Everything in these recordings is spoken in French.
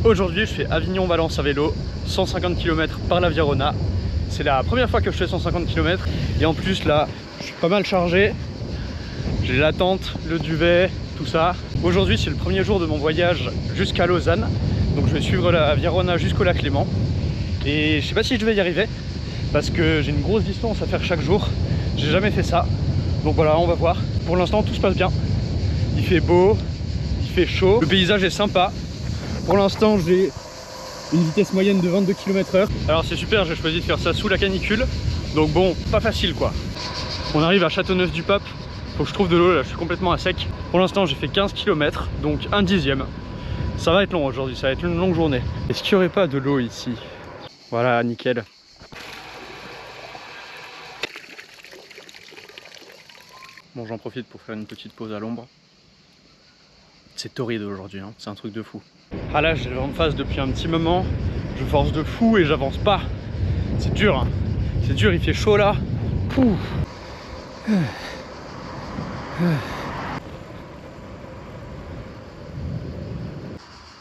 Aujourd'hui je fais Avignon-Valence à vélo, 150 km par la Virona. C'est la première fois que je fais 150 km et en plus là je suis pas mal chargé. J'ai la tente, le duvet, tout ça. Aujourd'hui c'est le premier jour de mon voyage jusqu'à Lausanne. Donc je vais suivre la Virona jusqu'au lac Léman. Et je sais pas si je vais y arriver parce que j'ai une grosse distance à faire chaque jour. J'ai jamais fait ça. Donc voilà, on va voir. Pour l'instant tout se passe bien. Il fait beau, il fait chaud. Le paysage est sympa. Pour l'instant j'ai une vitesse moyenne de 22 km/h. Alors c'est super, j'ai choisi de faire ça sous la canicule. Donc bon, pas facile quoi. On arrive à Châteauneuf-du-Pape. Faut que je trouve de l'eau là, je suis complètement à sec. Pour l'instant j'ai fait 15 km, donc un dixième. Ça va être long aujourd'hui, ça va être une longue journée. Est-ce qu'il n'y aurait pas de l'eau ici? Voilà, nickel. Bon, j'en profite pour faire une petite pause à l'ombre. C'est torride aujourd'hui, hein. C'est un truc de fou. Ah là, j'ai le vent de face depuis un petit moment. Je force de fou et j'avance pas. C'est dur, hein. C'est dur, il fait chaud là. Ouh.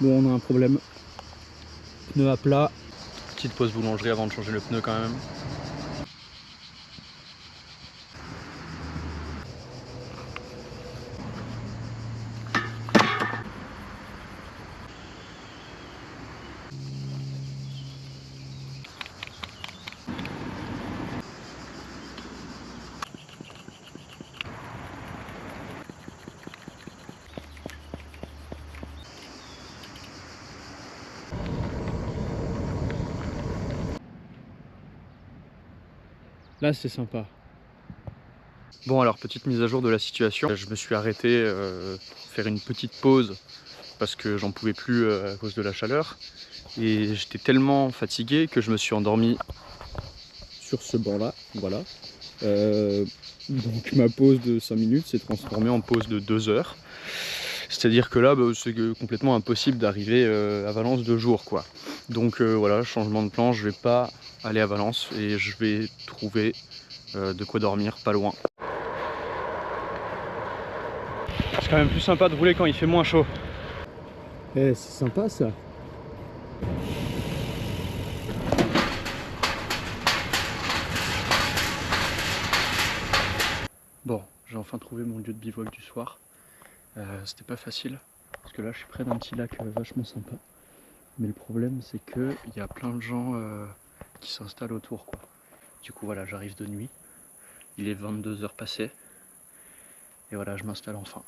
Bon, on a un problème. Pneu à plat. Petite pause boulangerie avant de changer le pneu quand même. Là c'est sympa. Bon alors petite mise à jour de la situation. Je me suis arrêté faire une petite pause parce que j'en pouvais plus à cause de la chaleur. Et j'étais tellement fatigué que je me suis endormi sur ce banc là, voilà. Donc ma pause de 5 minutes s'est transformée en pause de 2 heures. C'est-à-dire que là, c'est complètement impossible d'arriver à Valence 2 jours, quoi. Donc voilà, changement de plan, je vais pas aller à Valence et je vais trouver de quoi dormir pas loin. C'est quand même plus sympa de rouler quand il fait moins chaud. Eh, c'est sympa ça. Bon, j'ai enfin trouvé mon lieu de bivouac du soir. C'était pas facile, parce que là je suis près d'un petit lac vachement sympa. Mais le problème c'est que il y a plein de gens qui s'installent autour, quoi. Du coup voilà, j'arrive de nuit, il est 22 h passées, et voilà, je m'installe enfin.